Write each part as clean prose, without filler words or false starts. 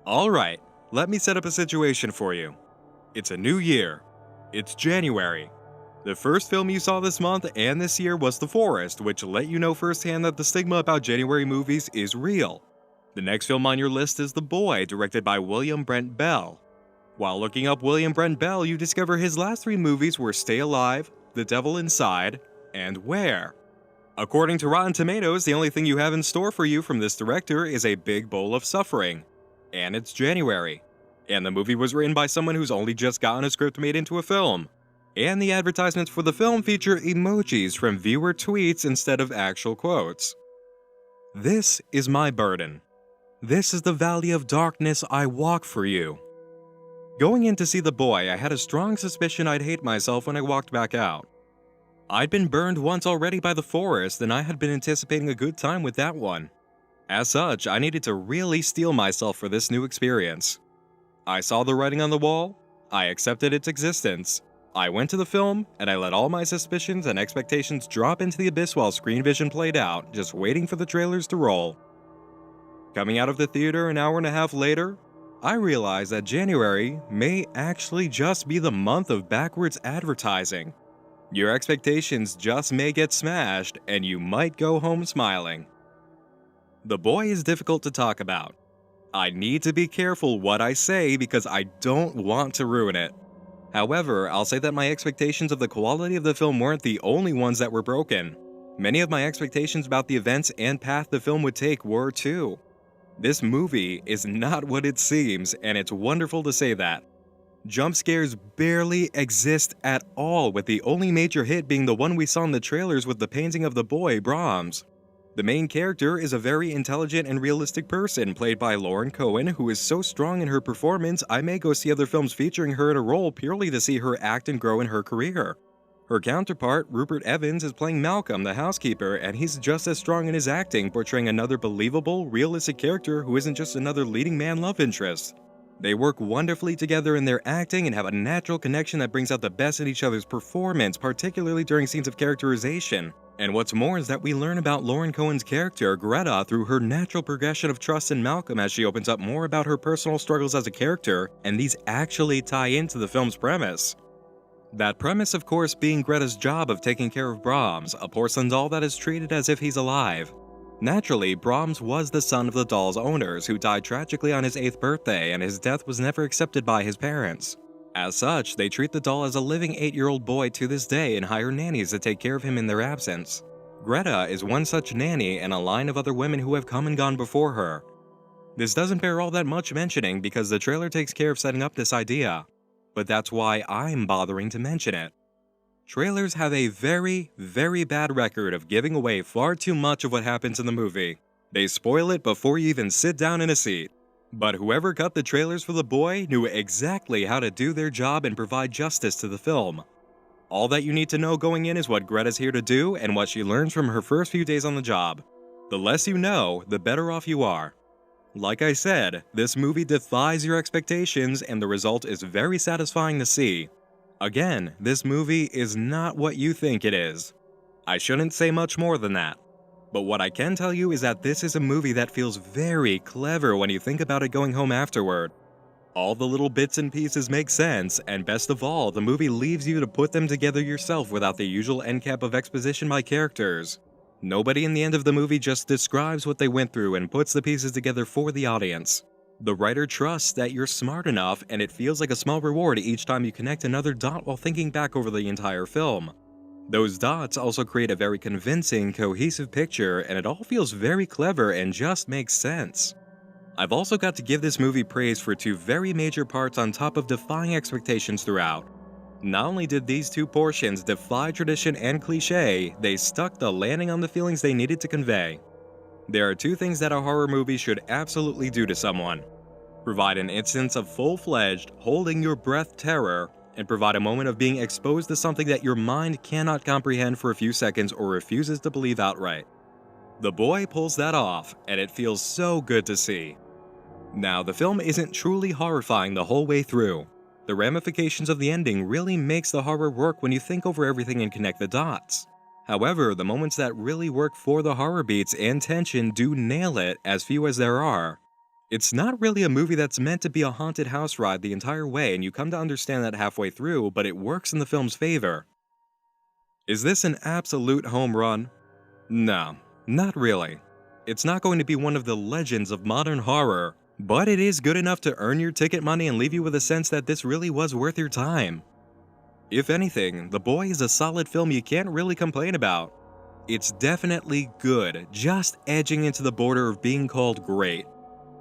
Alright, let me set up a situation for you. It's a new year. It's January. The first film you saw this month and this year was The Forest, which let you know firsthand that the stigma about January movies is real. The next film on your list is The Boy, directed by William Brent Bell. While looking up William Brent Bell, you discover his last three movies were Stay Alive, The Devil Inside, and Where. According to Rotten Tomatoes, the only thing you have in store for you from this director is a big bowl of suffering. And it's January. And the movie was written by someone who's only just gotten a script made into a film. And the advertisements for the film feature emojis from viewer tweets instead of actual quotes. This is my burden. This is the valley of darkness I walk for you. Going in to see The Boy, I had a strong suspicion I'd hate myself when I walked back out. I'd been burned once already by The Forest, and I had been anticipating a good time with that one. As such, I needed to really steel myself for this new experience. I saw the writing on the wall, I accepted its existence, I went to the film, and I let all my suspicions and expectations drop into the abyss while screen vision played out, just waiting for the trailers to roll. Coming out of the theater an hour and a half later, I realized that January may actually just be the month of backwards advertising. Your expectations just may get smashed, and you might go home smiling. The Boy is difficult to talk about. I need to be careful what I say because I don't want to ruin it. However, I'll say that my expectations of the quality of the film weren't the only ones that were broken. Many of my expectations about the events and path the film would take were too. This movie is not what it seems, and it's wonderful to say that. Jump scares barely exist at all, with the only major hit being the one we saw in the trailers with the painting of the boy, Brahms. The main character is a very intelligent and realistic person, played by Lauren Cohan, who is so strong in her performance I may go see other films featuring her in a role purely to see her act and grow in her career. Her counterpart, Rupert Evans, is playing Malcolm, the housekeeper, and he's just as strong in his acting, portraying another believable, realistic character who isn't just another leading man love interest. They work wonderfully together in their acting and have a natural connection that brings out the best in each other's performance, particularly during scenes of characterization. And what's more is that we learn about Lauren Cohan's character, Greta, through her natural progression of trust in Malcolm as she opens up more about her personal struggles as a character, and these actually tie into the film's premise. That premise, of course, being Greta's job of taking care of Brahms, a porcelain doll that is treated as if he's alive. Naturally, Brahms was the son of the doll's owners, who died tragically on his 8th birthday, and his death was never accepted by his parents. As such, they treat the doll as a living 8-year-old boy to this day and hire nannies to take care of him in their absence. Greta is one such nanny and a line of other women who have come and gone before her. This doesn't bear all that much mentioning because the trailer takes care of setting up this idea, but that's why I'm bothering to mention it. Trailers have a very, very bad record of giving away far too much of what happens in the movie. They spoil it before you even sit down in a seat. But whoever cut the trailers for The Boy knew exactly how to do their job and provide justice to the film. All that you need to know going in is what Greta's here to do and what she learns from her first few days on the job. The less you know, the better off you are. Like I said, this movie defies your expectations and the result is very satisfying to see. Again, this movie is not what you think it is. I shouldn't say much more than that. But what I can tell you is that this is a movie that feels very clever when you think about it going home afterward. All the little bits and pieces make sense, and best of all, the movie leaves you to put them together yourself without the usual end cap of exposition by characters. Nobody in the end of the movie just describes what they went through and puts the pieces together for the audience. The writer trusts that you're smart enough, and it feels like a small reward each time you connect another dot while thinking back over the entire film. Those dots also create a very convincing, cohesive picture, and it all feels very clever and just makes sense. I've also got to give this movie praise for two very major parts on top of defying expectations throughout. Not only did these two portions defy tradition and cliché, they stuck the landing on the feelings they needed to convey. There are two things that a horror movie should absolutely do to someone: provide an instance of full-fledged, holding your breath terror, and provide a moment of being exposed to something that your mind cannot comprehend for a few seconds or refuses to believe outright. The Boy pulls that off, and it feels so good to see. Now, the film isn't truly horrifying the whole way through. The ramifications of the ending really makes the horror work when you think over everything and connect the dots. However, the moments that really work for the horror beats and tension do nail it, as few as there are. It's not really a movie that's meant to be a haunted house ride the entire way, and you come to understand that halfway through, but it works in the film's favor. Is this an absolute home run? No, not really. It's not going to be one of the legends of modern horror, but it is good enough to earn your ticket money and leave you with a sense that this really was worth your time. If anything, The Boy is a solid film you can't really complain about. It's definitely good, just edging into the border of being called great.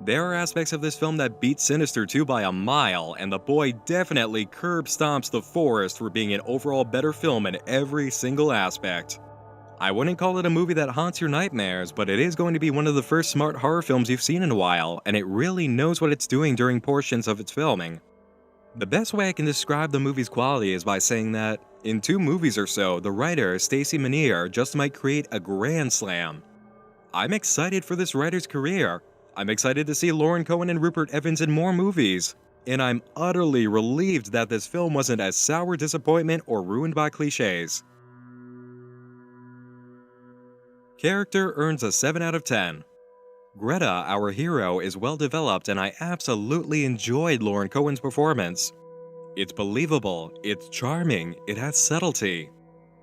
There are aspects of this film that beat Sinister 2 by a mile, and The Boy definitely curb stomps The Forest for being an overall better film in every single aspect. I wouldn't call it a movie that haunts your nightmares, but it is going to be one of the first smart horror films you've seen in a while, and it really knows what it's doing during portions of its filming. The best way I can describe the movie's quality is by saying that, in 2 movies or so, the writer, Stacy Minier, just might create a grand slam. I'm excited for this writer's career. I'm excited to see Lauren Cohan and Rupert Evans in more movies. And I'm utterly relieved that this film wasn't a sour disappointment or ruined by cliches. Character earns a 7 out of 10. Greta, our hero, is well developed, and I absolutely enjoyed Lauren Cohan's performance. It's believable, it's charming, it has subtlety.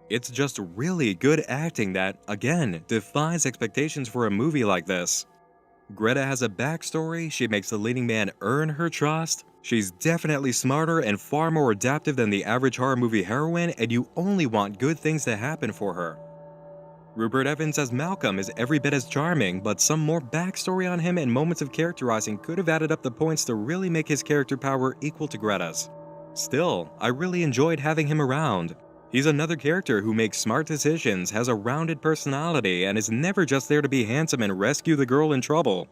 It's just really good acting that, again, defies expectations for a movie like this. Greta has a backstory, she makes the leading man earn her trust, she's definitely smarter and far more adaptive than the average horror movie heroine, and you only want good things to happen for her. Rupert Evans as Malcolm is every bit as charming, but some more backstory on him and moments of characterizing could have added up the points to really make his character power equal to Greta's. Still, I really enjoyed having him around. He's another character who makes smart decisions, has a rounded personality, and is never just there to be handsome and rescue the girl in trouble.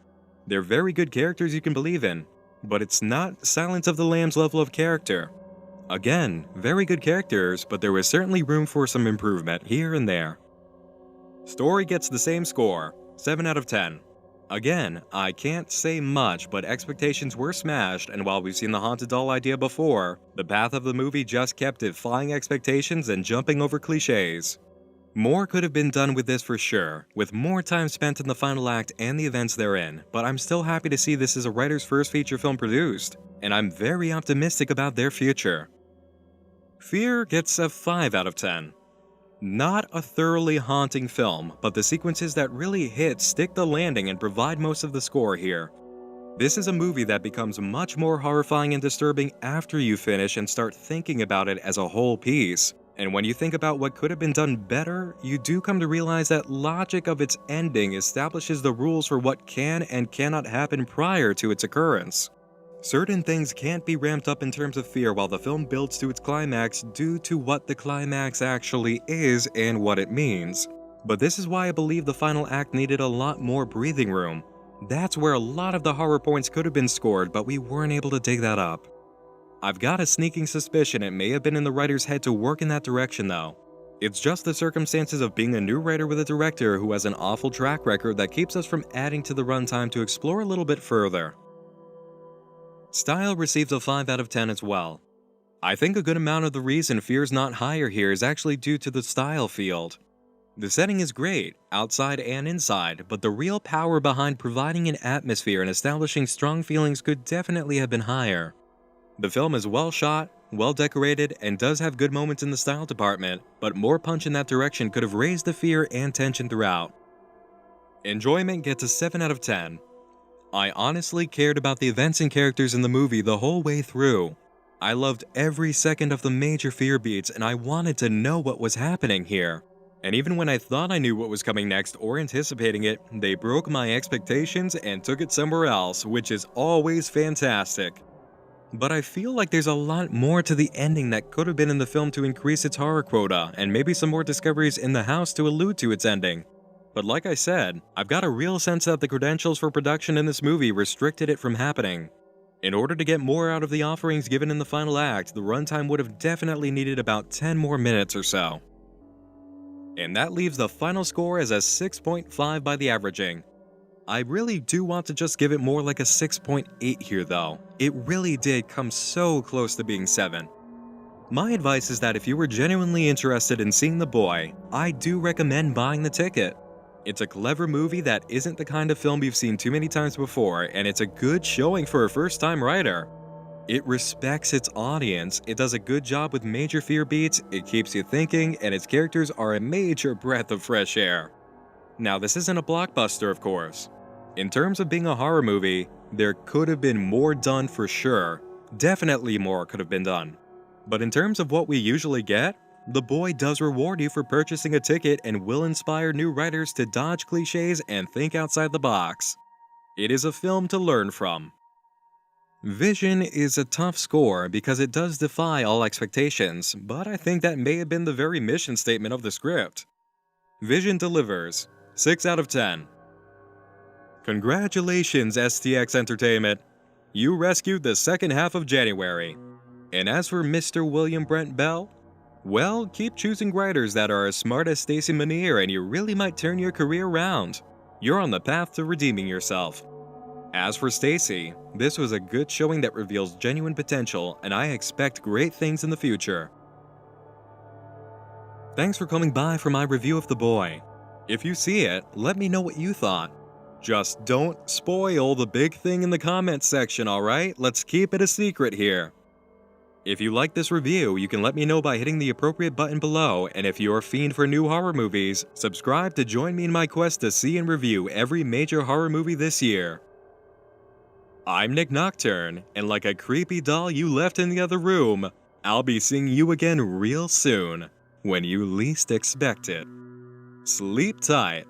They're very good characters you can believe in, but it's not Silence of the Lambs level of character. Again, very good characters, but there was certainly room for some improvement here and there. Story gets the same score, 7 out of 10. Again, I can't say much, but expectations were smashed, and while we've seen the haunted doll idea before, the path of the movie just kept defying expectations and jumping over cliches. More could have been done with this for sure, with more time spent in the final act and the events therein, but I'm still happy to see this is a writer's first feature film produced, and I'm very optimistic about their future. Fear gets a 5 out of 10. Not a thoroughly haunting film, but the sequences that really hit stick the landing and provide most of the score here. This is a movie that becomes much more horrifying and disturbing after you finish and start thinking about it as a whole piece. And when you think about what could have been done better, you do come to realize that logic of its ending establishes the rules for what can and cannot happen prior to its occurrence. Certain things can't be ramped up in terms of fear while the film builds to its climax due to what the climax actually is and what it means. But this is why I believe the final act needed a lot more breathing room. That's where a lot of the horror points could have been scored, but we weren't able to dig that up. I've got a sneaking suspicion it may have been in the writer's head to work in that direction though. It's just the circumstances of being a new writer with a director who has an awful track record that keeps us from adding to the runtime to explore a little bit further. Style receives a 5 out of 10 as well. I think a good amount of the reason Fear's not higher here is actually due to the style field. The setting is great, outside and inside, but the real power behind providing an atmosphere and establishing strong feelings could definitely have been higher. The film is well shot, well decorated, and does have good moments in the style department, but more punch in that direction could have raised the fear and tension throughout. Enjoyment gets a 7 out of 10. I honestly cared about the events and characters in the movie the whole way through. I loved every second of the major fear beats and I wanted to know what was happening here. And even when I thought I knew what was coming next or anticipating it, they broke my expectations and took it somewhere else, which is always fantastic. But I feel like there's a lot more to the ending that could have been in the film to increase its horror quota, and maybe some more discoveries in the house to allude to its ending. But like I said, I've got a real sense that the credentials for production in this movie restricted it from happening. In order to get more out of the offerings given in the final act, the runtime would have definitely needed about 10 more minutes or so. And that leaves the final score as a 6.5 by the averaging. I really do want to just give it more like a 6.8 here though. It really did come so close to being 7. My advice is that if you were genuinely interested in seeing The Boy, I do recommend buying the ticket. It's a clever movie that isn't the kind of film you've seen too many times before, and it's a good showing for a first-time writer. It respects its audience, it does a good job with major fear beats, it keeps you thinking, and its characters are a major breath of fresh air. Now, this isn't a blockbuster, of course. In terms of being a horror movie, there could have been more done for sure. Definitely more could have been done. But in terms of what we usually get, The Boy does reward you for purchasing a ticket and will inspire new writers to dodge cliches and think outside the box. It is a film to learn from. Vision is a tough score because it does defy all expectations, but I think that may have been the very mission statement of the script. Vision delivers 6 out of 10. Congratulations, STX Entertainment! You rescued the second half of January. And as for Mr. William Brent Bell, well, keep choosing writers that are as smart as Stacey Monier and you really might turn your career around. You're on the path to redeeming yourself. As for Stacey, this was a good showing that reveals genuine potential, and I expect great things in the future. Thanks for coming by for my review of The Boy. If you see it, let me know what you thought. Just don't spoil the big thing in the comments section, alright? Let's keep it a secret here. If you like this review, you can let me know by hitting the appropriate button below, and if you're a fiend for new horror movies, subscribe to join me in my quest to see and review every major horror movie this year. I'm Nick Nocturne, and like a creepy doll you left in the other room, I'll be seeing you again real soon, when you least expect it. Sleep tight.